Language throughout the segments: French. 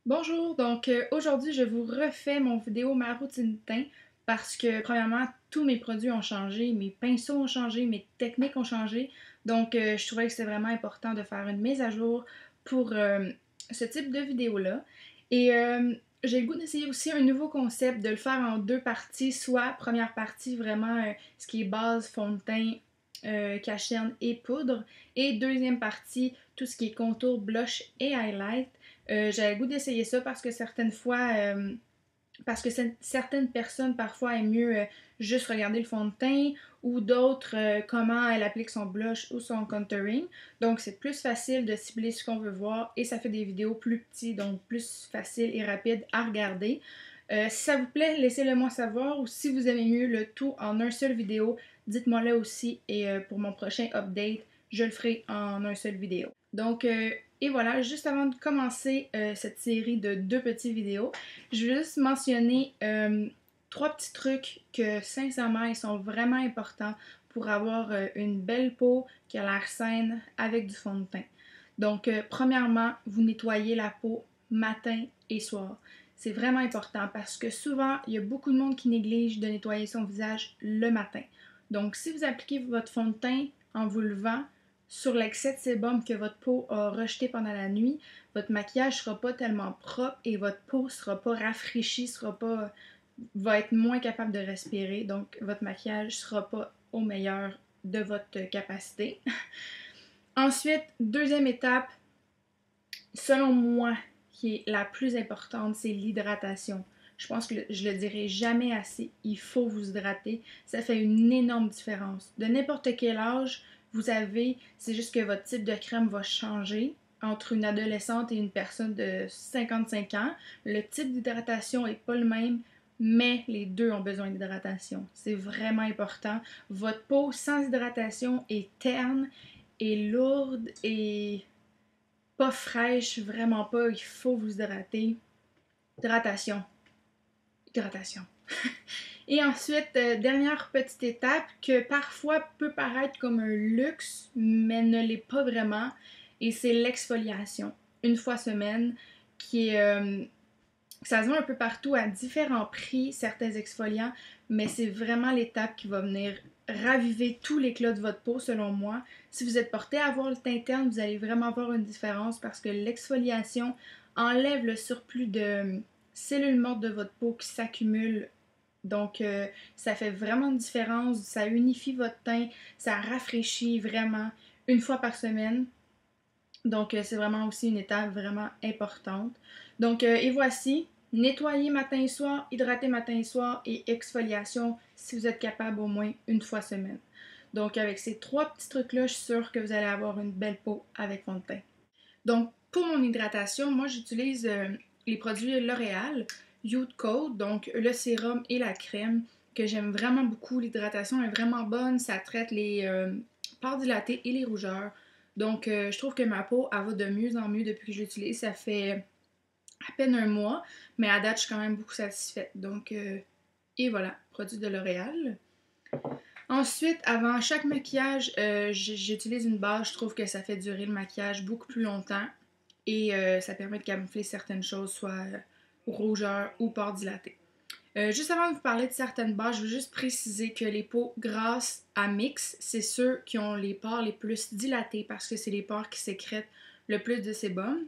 Bonjour, aujourd'hui je vous refais mon vidéo ma routine teint parce que premièrement tous mes produits ont changé, mes pinceaux ont changé, mes techniques ont changé, je trouvais que c'était vraiment important de faire une mise à jour pour ce type de vidéo-là. J'ai le goût d'essayer aussi un nouveau concept, de le faire en deux parties, soit première partie vraiment ce qui est base, fond de teint, cacherne et poudre, et deuxième partie tout ce qui est contour, blush et highlight. J'avais le goût d'essayer ça parce que certaines personnes parfois aiment mieux juste regarder le fond de teint ou d'autres comment elle applique son blush ou son contouring. Donc c'est plus facile de cibler ce qu'on veut voir et ça fait des vidéos plus petites, donc plus faciles et rapides à regarder. Si ça vous plaît, laissez-le moi savoir ou si vous aimez mieux le tout en un seul vidéo, dites-moi là aussi et pour mon prochain update, je le ferai en un seul vidéo. Et voilà, juste avant de commencer cette série de deux petites vidéos, je veux juste mentionner trois petits trucs que sincèrement ils sont vraiment importants pour avoir une belle peau qui a l'air saine avec du fond de teint. Premièrement, vous nettoyez la peau matin et soir. C'est vraiment important parce que souvent, il y a beaucoup de monde qui néglige de nettoyer son visage le matin. Donc, si vous appliquez votre fond de teint en vous levant sur l'excès de sébum que votre peau a rejeté pendant la nuit, votre maquillage sera pas tellement propre et votre peau sera pas rafraîchie, va être moins capable de respirer. Donc, votre maquillage sera pas au meilleur de votre capacité. Ensuite, deuxième étape, selon moi, qui est la plus importante, c'est l'hydratation. Je pense que je le dirai jamais assez. Il faut vous hydrater. Ça fait une énorme différence. De n'importe quel âge vous avez, c'est juste que votre type de crème va changer entre une adolescente et une personne de 55 ans. Le type d'hydratation n'est pas le même, mais les deux ont besoin d'hydratation. C'est vraiment important. Votre peau sans hydratation est terne, est lourde et pas fraîche, vraiment pas. Il faut vous hydrater. Hydratation. Hydratation. Et ensuite, dernière petite étape que parfois peut paraître comme un luxe, mais ne l'est pas vraiment, et c'est l'exfoliation. Une fois semaine, qui est ça se vend un peu partout à différents prix, certains exfoliants, mais c'est vraiment l'étape qui va venir raviver tout l'éclat de votre peau, selon moi. Si vous êtes porté à avoir le teint terne, vous allez vraiment voir une différence parce que l'exfoliation enlève le surplus de cellules mortes de votre peau qui s'accumulent. Ça fait vraiment une différence. Ça unifie votre teint, ça rafraîchit vraiment une fois par semaine. C'est vraiment aussi une étape vraiment importante. Et voici, nettoyer matin et soir, hydrater matin et soir et exfoliation si vous êtes capable au moins une fois semaine. Donc, avec ces trois petits trucs-là, je suis sûre que vous allez avoir une belle peau avec fond de teint. Donc, pour mon hydratation, moi, j'utilise les produits L'Oréal, Youth Code, donc le sérum et la crème, que j'aime vraiment beaucoup. L'hydratation est vraiment bonne, ça traite les pores dilatés et les rougeurs. Je trouve que ma peau, elle va de mieux en mieux depuis que je l'utilise. Ça fait à peine un mois, mais à date, je suis quand même beaucoup satisfaite. Et voilà, produit de L'Oréal. Ensuite, avant chaque maquillage, j'utilise une base. Je trouve que ça fait durer le maquillage beaucoup plus longtemps et ça permet de camoufler certaines choses, soit rougeur ou pores dilatés. Juste avant de vous parler de certaines bases, je veux juste préciser que les peaux grasses à mix, c'est ceux qui ont les pores les plus dilatés parce que c'est les pores qui sécrètent le plus de sébum.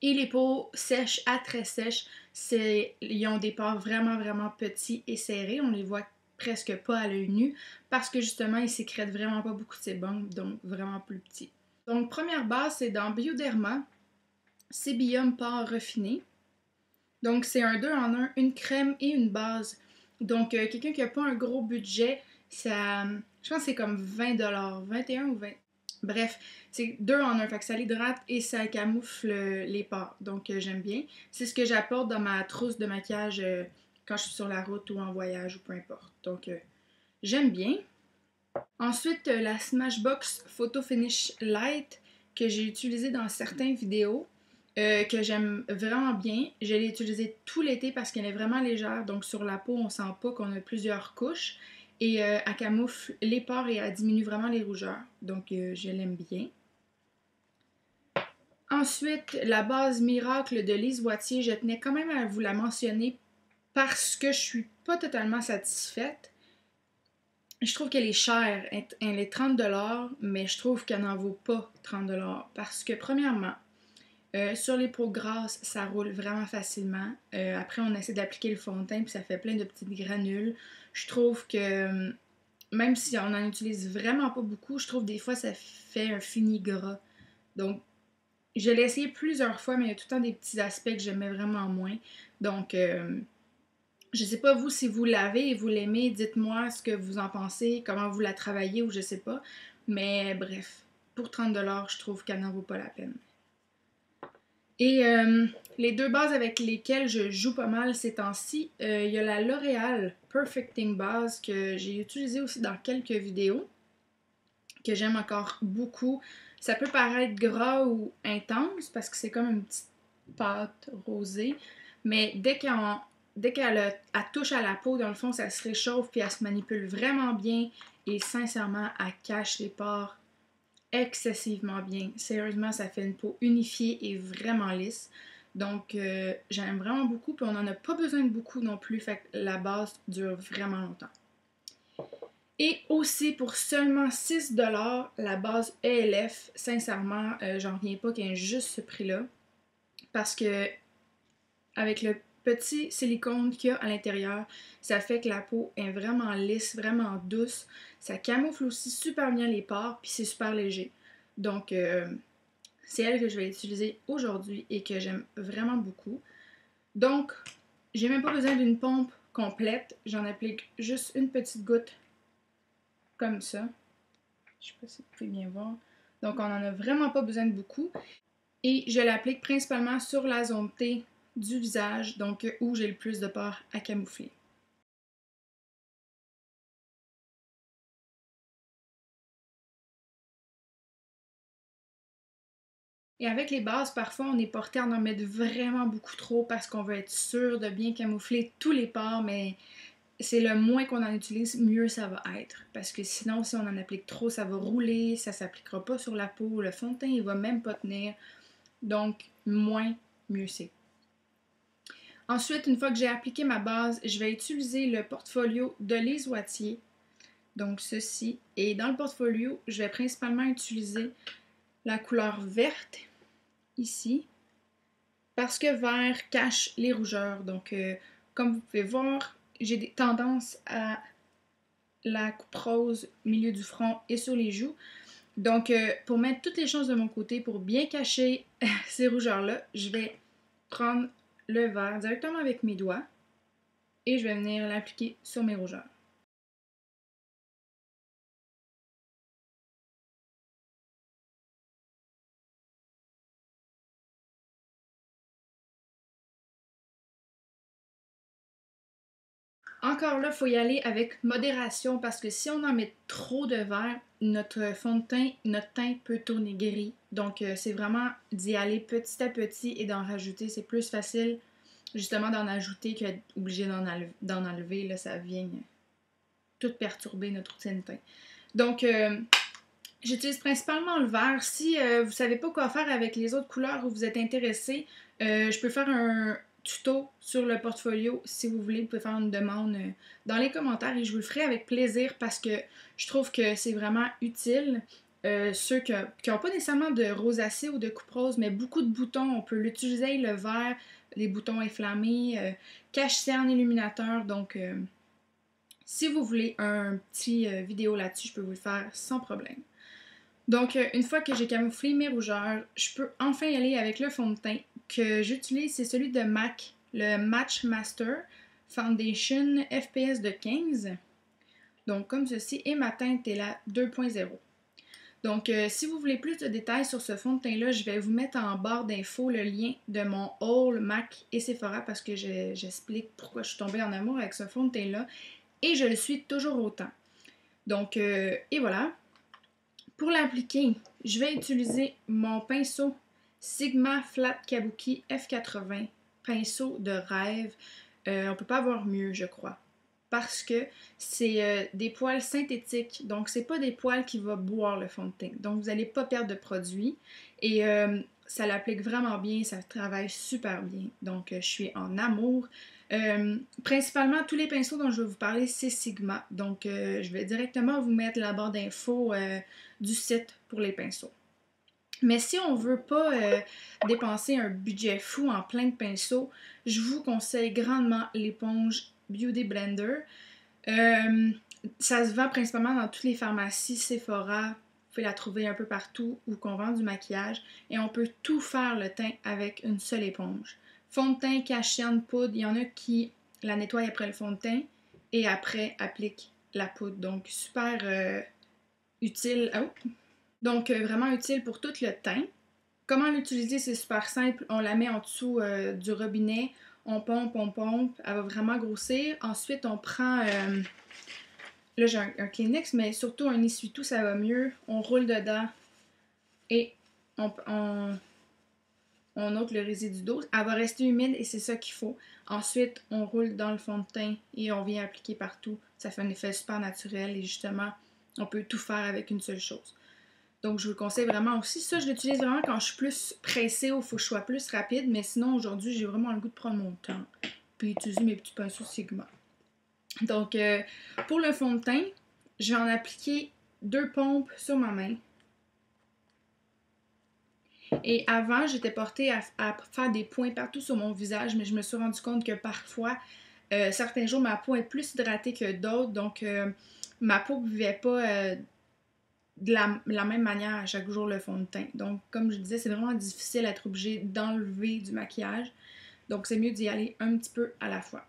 Et les peaux sèches à très sèches, ils ont des pores vraiment, vraiment petits et serrés. On les voit presque pas à l'œil nu parce que justement, ils sécrètent vraiment pas beaucoup de sébum, donc vraiment plus petits. Donc, première base, c'est dans Bioderma, Sébium pore raffiné. Donc, c'est un 2 en un, une crème et une base. Quelqu'un qui n'a pas un gros budget, ça, je pense que c'est comme 20$, 21 ou 20. Bref, c'est 2 en un, fait que ça l'hydrate et ça camoufle les pores. J'aime bien. C'est ce que j'apporte dans ma trousse de maquillage quand je suis sur la route ou en voyage ou peu importe. J'aime bien. Ensuite, la Smashbox Photo Finish Light que j'ai utilisée dans certaines vidéos, que j'aime vraiment bien. Je l'ai utilisée tout l'été parce qu'elle est vraiment légère, donc sur la peau, on sent pas qu'on a plusieurs couches. Et elle camoufle les pores et elle diminue vraiment les rougeurs. Je l'aime bien. Ensuite, la base Miracle de Lise Boitier, je tenais quand même à vous la mentionner parce que je suis pas totalement satisfaite. Je trouve qu'elle est chère, elle est 30$, mais je trouve qu'elle n'en vaut pas 30$ parce que premièrement, sur les peaux grasses, ça roule vraiment facilement. Après, on essaie d'appliquer le fond de teint puis ça fait plein de petites granules. Je trouve que même si on en utilise vraiment pas beaucoup, je trouve des fois ça fait un fini gras. Donc, je l'ai essayé plusieurs fois, mais il y a tout le temps des petits aspects que j'aimais vraiment moins. Donc, je sais pas vous si vous l'avez et vous l'aimez, dites-moi ce que vous en pensez, comment vous la travaillez ou je sais pas. Mais bref, pour 30$, je trouve qu'elle n'en vaut pas la peine. Et les deux bases avec lesquelles je joue pas mal ces temps-ci, il y a la L'Oréal Perfecting Base que j'ai utilisée aussi dans quelques vidéos, que j'aime encore beaucoup. Ça peut paraître gras ou intense parce que c'est comme une petite pâte rosée, mais dès qu'elle touche à la peau, dans le fond, ça se réchauffe puis elle se manipule vraiment bien et sincèrement, elle cache les pores excessivement bien. Sérieusement, ça fait une peau unifiée et vraiment lisse. Donc, j'aime vraiment beaucoup, puis on n'en a pas besoin de beaucoup non plus, fait que la base dure vraiment longtemps. Et aussi, pour seulement 6$, la base ELF, sincèrement, j'en reviens pas qu'il y ait juste ce prix-là, parce que avec le petit silicone qu'il y a à l'intérieur, ça fait que la peau est vraiment lisse, vraiment douce. Ça camoufle aussi super bien les pores, puis c'est super léger. Donc, c'est elle que je vais utiliser aujourd'hui et que j'aime vraiment beaucoup. Donc, j'ai même pas besoin d'une pompe complète. J'en applique juste une petite goutte comme ça. Je sais pas si vous pouvez bien voir. Donc, on en a vraiment pas besoin de beaucoup. Et je l'applique principalement sur la zone T du visage, donc où j'ai le plus de pores à camoufler. Et avec les bases, parfois, on est porté à en mettre vraiment beaucoup trop parce qu'on veut être sûr de bien camoufler tous les pores, mais c'est le moins qu'on en utilise, mieux ça va être. Parce que sinon, si on en applique trop, ça va rouler, ça s'appliquera pas sur la peau, le fond de teint, il va même pas tenir. Donc, moins, mieux c'est. Ensuite, une fois que j'ai appliqué ma base, je vais utiliser le portfolio de Lise Boitier. Donc, ceci. Et dans le portfolio, je vais principalement utiliser la couleur verte, ici, parce que vert cache les rougeurs. Donc, comme vous pouvez voir, j'ai des tendances à la coupe rose au milieu du front et sur les joues. Donc, pour mettre toutes les choses de mon côté, pour bien cacher ces rougeurs-là, je vais prendre le vert directement avec mes doigts et je vais venir l'appliquer sur mes rougeurs. Encore là, il faut y aller avec modération parce que si on en met trop de vert, notre fond de teint, notre teint peut tourner gris. Donc, c'est vraiment d'y aller petit à petit et d'en rajouter. C'est plus facile, justement, d'en ajouter que d'être obligé d'en enlever. Là, ça vient tout perturber notre routine de teint. Donc, j'utilise principalement le vert. Si vous ne savez pas quoi faire avec les autres couleurs ou vous êtes intéressé, je peux faire un tuto sur le portfolio. Si vous voulez, vous pouvez faire une demande dans les commentaires et je vous le ferai avec plaisir parce que je trouve que c'est vraiment utile. Ceux qui n'ont pas nécessairement de rosacée ou de coupe rose, mais beaucoup de boutons, on peut l'utiliser, le vert, les boutons inflammés, cache-cerne illuminateur. Donc, si vous voulez un petit vidéo là-dessus, je peux vous le faire sans problème. Donc, une fois que j'ai camouflé mes rougeurs, je peux enfin y aller avec le fond de teint que j'utilise. C'est celui de MAC, le Match Master Foundation FPS de 15. Donc, comme ceci, et ma teinte est la 2.0. Donc, si vous voulez plus de détails sur ce fond de teint-là, je vais vous mettre en barre d'infos le lien de mon haul MAC et Sephora parce que j'explique pourquoi je suis tombée en amour avec ce fond de teint-là et je le suis toujours autant. Donc, et voilà. Pour l'appliquer, je vais utiliser mon pinceau Sigma Flat Kabuki F80, pinceau de rêve. On ne peut pas avoir mieux, je crois. Parce que c'est des poils synthétiques, donc c'est pas des poils qui vont boire le fond de teint. Donc vous n'allez pas perdre de produit. Et ça l'applique vraiment bien, ça travaille super bien. Donc, je suis en amour. Principalement, tous les pinceaux dont je vais vous parler, c'est Sigma. Donc, je vais directement vous mettre la barre d'infos du site pour les pinceaux. Mais si on veut pas dépenser un budget fou en plein de pinceaux, je vous conseille grandement l'éponge Beauty Blender. Ça se vend principalement dans toutes les pharmacies, Sephora. Vous pouvez la trouver un peu partout où qu'on vend du maquillage. Et on peut tout faire le teint avec une seule éponge. Fond de teint, cache-cerne, poudre. Il y en a qui la nettoient après le fond de teint et après appliquent la poudre. Donc super utile. Oh. Donc vraiment utile pour tout le teint. Comment l'utiliser, c'est super simple. On la met en dessous du robinet. On pompe. Elle va vraiment grossir. Ensuite, on prend... là, j'ai un Kleenex, mais surtout un essuie-tout, ça va mieux. On roule dedans et on ôte le résidu d'eau. Elle va rester humide et c'est ça qu'il faut. Ensuite, on roule dans le fond de teint et on vient appliquer partout. Ça fait un effet super naturel et justement, on peut tout faire avec une seule chose. Donc, je vous le conseille vraiment aussi. Ça, je l'utilise vraiment quand je suis plus pressée ou il faut que je sois plus rapide. Mais sinon, aujourd'hui, j'ai vraiment le goût de prendre mon temps puis utiliser mes petits pinceaux Sigma. Donc, pour le fond de teint, je vais en appliquer 2 pompes sur ma main. Et avant, j'étais portée à faire des points partout sur mon visage, mais je me suis rendu compte que parfois, certains jours, ma peau est plus hydratée que d'autres. Donc, ma peau ne vivait pas de la même manière à chaque jour le fond de teint. Donc, comme je disais, c'est vraiment difficile d'être obligé d'enlever du maquillage. Donc, c'est mieux d'y aller un petit peu à la fois.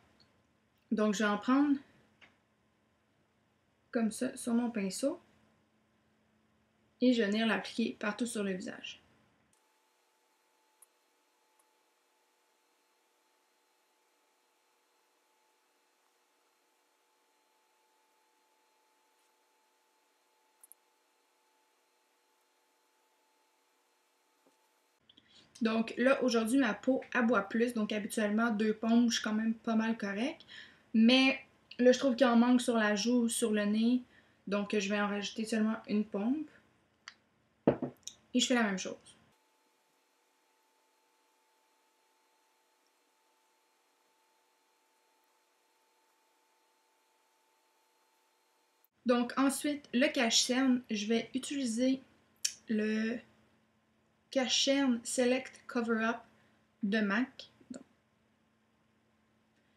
Donc, je vais en prendre comme ça sur mon pinceau et je vais venir l'appliquer partout sur le visage. Donc là, aujourd'hui, ma peau aboie plus. Donc habituellement, 2 pompes, je suis quand même pas mal correct. Mais là, je trouve qu'il en manque sur la joue ou sur le nez. Donc je vais en rajouter seulement une pompe. Et je fais la même chose. Donc ensuite, le cache-cerne, je vais utiliser le cache-cerne Select Cover-Up de MAC.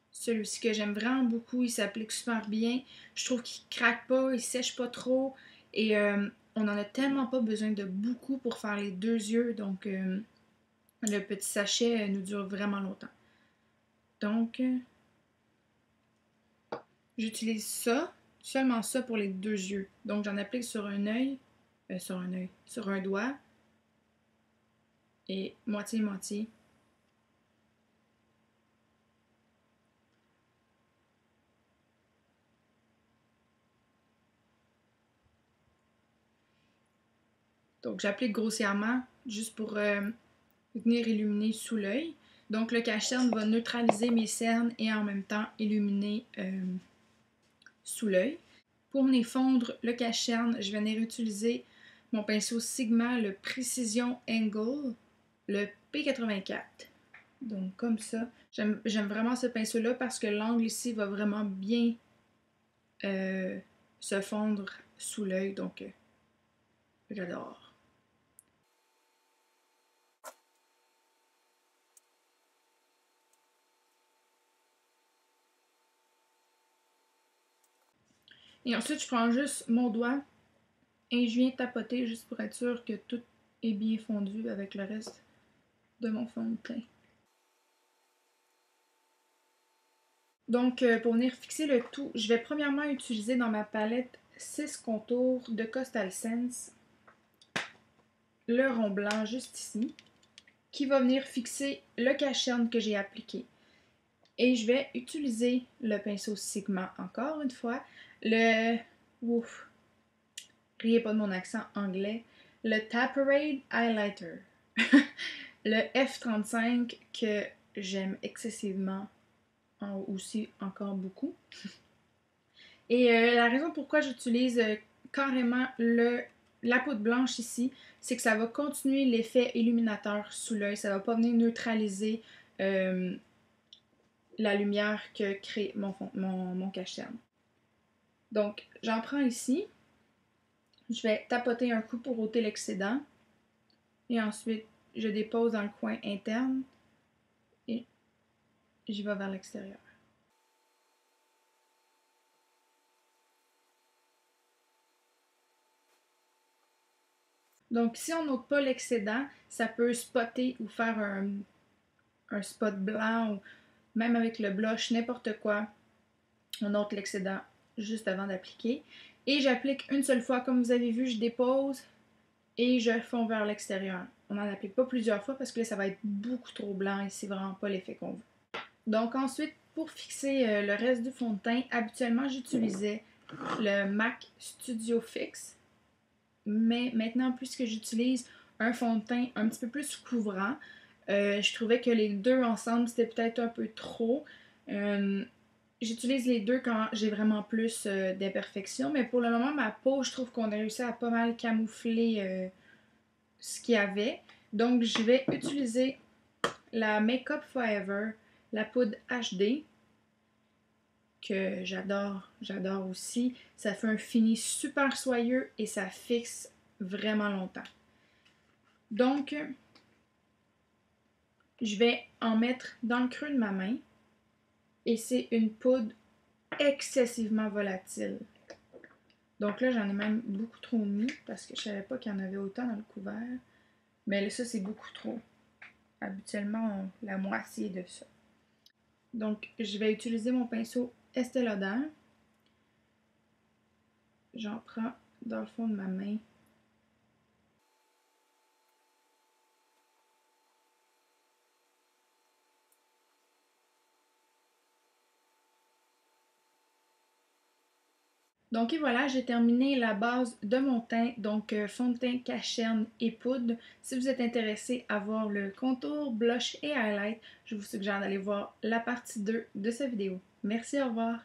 Celui-ci que j'aime vraiment beaucoup, il s'applique super bien. Je trouve qu'il craque pas, il sèche pas trop. Et on n'en a tellement pas besoin de beaucoup pour faire les 2 yeux. Donc le petit sachet nous dure vraiment longtemps. Donc j'utilise ça, seulement ça pour les 2 yeux. Donc j'en applique sur un œil, sur un doigt. Et moitié-moitié. Donc j'applique grossièrement juste pour venir illuminer sous l'œil. Donc le cache-cerne va neutraliser mes cernes et en même temps illuminer sous l'œil. Pour venir fondre le cache-cerne, je vais venir utiliser mon pinceau Sigma, le Precision Angle, le P84. Donc comme ça. J'aime vraiment ce pinceau-là parce que l'angle ici va vraiment bien se fondre sous l'œil. Donc j'adore. Et ensuite, je prends juste mon doigt et je viens tapoter juste pour être sûr que tout est bien fondu avec le reste de mon fond de teint. Donc, pour venir fixer le tout, je vais premièrement utiliser dans ma palette 6 contours de Coastal Scents le rond blanc juste ici, qui va venir fixer le cache-cerne que j'ai appliqué. Et je vais utiliser le pinceau Sigma encore une fois, le... Ouf! Riez pas de mon accent anglais. Le Taparade Highlighter. Le F35 que j'aime excessivement aussi encore beaucoup. Et la raison pourquoi j'utilise carrément le la poudre blanche ici, c'est que ça va continuer l'effet illuminateur sous l'œil. Ça va pas venir neutraliser la lumière que crée mon cache-cerne. Donc, j'en prends ici. Je vais tapoter un coup pour ôter l'excédent. Et ensuite, je dépose dans le coin interne et j'y vais vers l'extérieur. Donc, si on n'ôte pas l'excédent, ça peut spotter ou faire un spot blanc ou même avec le blush, n'importe quoi. On ôte l'excédent juste avant d'appliquer. Et j'applique une seule fois. Comme vous avez vu, je dépose et je fonds vers l'extérieur. On n'en applique pas plusieurs fois parce que là, ça va être beaucoup trop blanc et c'est vraiment pas l'effet qu'on veut. Donc ensuite, pour fixer le reste du fond de teint, habituellement, j'utilisais le MAC Studio Fix. Mais maintenant, puisque j'utilise un fond de teint un petit peu plus couvrant, je trouvais que les deux ensemble, c'était peut-être un peu trop. J'utilise les deux quand j'ai vraiment plus d'imperfections, mais pour le moment, ma peau, je trouve qu'on a réussi à pas mal camoufler ce qu'il y avait. Donc, je vais utiliser la Make Up Forever, la poudre HD, que j'adore aussi. Ça fait un fini super soyeux et ça fixe vraiment longtemps. Donc, je vais en mettre dans le creux de ma main et c'est une poudre excessivement volatile. Donc là, j'en ai même beaucoup trop mis parce que je savais pas qu'il y en avait autant dans le couvert. Mais là, ça, c'est beaucoup trop. Habituellement, la moitié de ça. Donc, je vais utiliser mon pinceau Estée Lauder. J'en prends dans le fond de ma main. Donc et voilà, j'ai terminé la base de mon teint, donc fond de teint, cache-cerne et poudre. Si vous êtes intéressé à voir le contour, blush et highlight, je vous suggère d'aller voir la partie 2 de cette vidéo. Merci, au revoir!